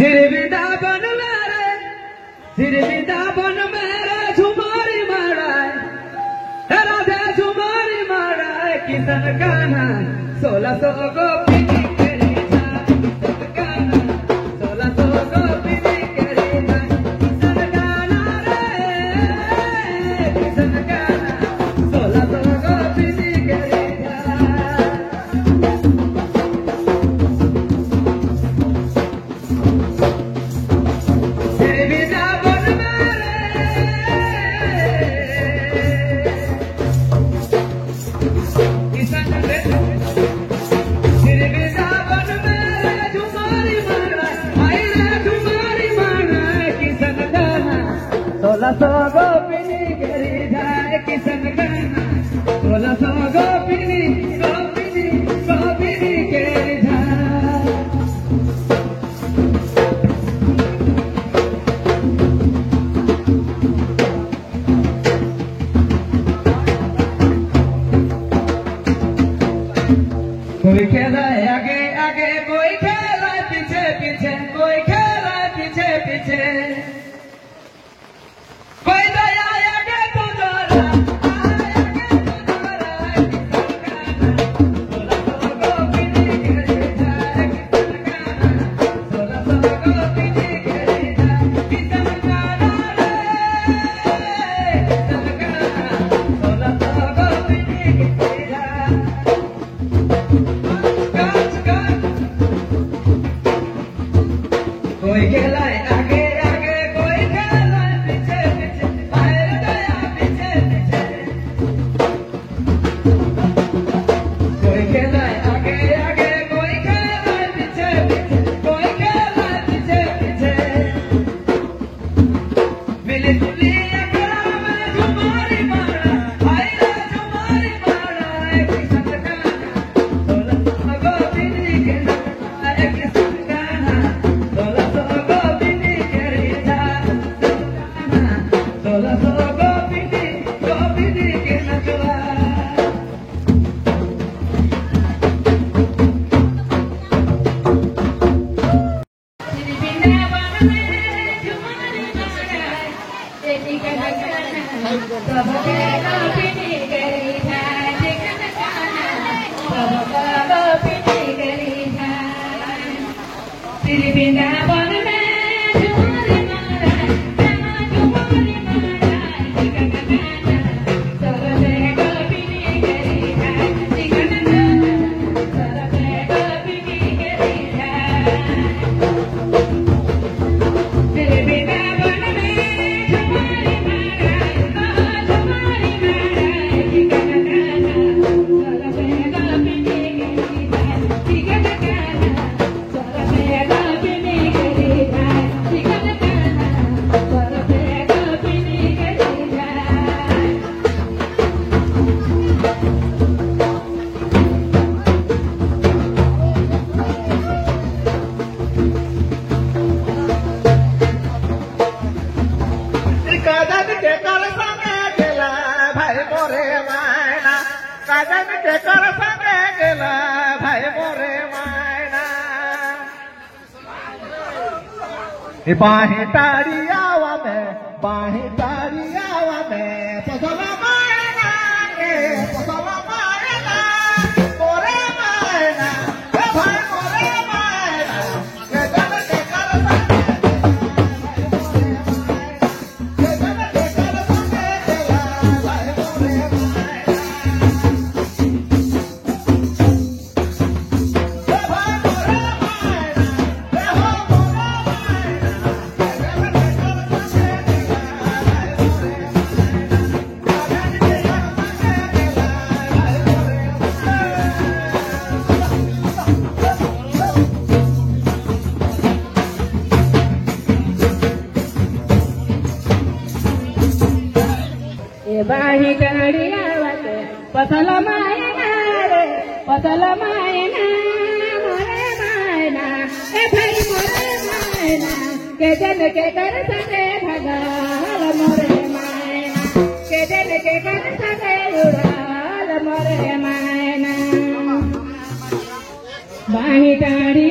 वृंदावन मेरे झुमारी माराय, राधे झुमारी माराय, किशन कान्हा 1600 गोपिनी करी जाय, किशन कान्हा 1600 गोपिनी करी जाय, किशन कान्हा रे, किशन कान्हा 1600 गोपिनी करी जाय। सोलह गोपिनी करी जाए, किशन कान्हा 1600 गोपिनी गोपिनी गोपिनी करी जाए। कोई खेला है आगे आगे, कोई खेला है पीछे पीछे, कोई खेला है पीछे पीछे, कोई दया आगे तो डरा, आगे तो डरा, किशन कान्हा 1600 गोपिनी करी जाए, किशन कान्हा 1600 गोपिनी करी जाए, किशन कान्हा रे, किशन कान्हा 1600 गोपिनी करी जाए। कोई खेला है आगे आगे, कोई खेला है पीछे पीछे, आए दया पीछे पीछे, कोई खेला है आगे आगे, कोई खेला है पीछे पीछे, कोई खेला है पीछे पीछे, मिली जुली अकड़ा में झुमारी मारा, आई रे झुमारी मारा, किशन कान्हा 1600 गोपिनी करी जाए, किशन कान्हा 1600 गोपिनी करी जाए, 1600 गोपिनी गोपिनी के नचवा। वृंदावन में झुमारी माराय, झुमारी माराय, किशन कान्हा 1600 गोपिनी करी जाय, किशन कान्हा 1600 गोपिनी करी जाय। वृंदावन में झुमारी माराय, झुमारी माराय, किशन कान्हा 1600 गोपिनी करी जाय, किशन कान्हा 1600 गोपिनी करी जाय, किशन कान्हा 1600 गोपिनी करी जाय। काजन के कर संगे गेला भाई मोरे मायना, काजन के कर संगे गेला भाई मोरे मायना, बाही तारी आवा में, बाही तारी आवा में, पसला मायना के पसला मायना, मोरे मायना ए भाई मोरे मायना, काजन के कर संगे बाही तारी आवते, पसला मायना रे, पसला मायना, मोरे मायना ए भाई मोरे मायना, के जन के कर सके भगाल मोरे मायना, के जन के कर सके उड़ाल मोरे मायना। बाही तारी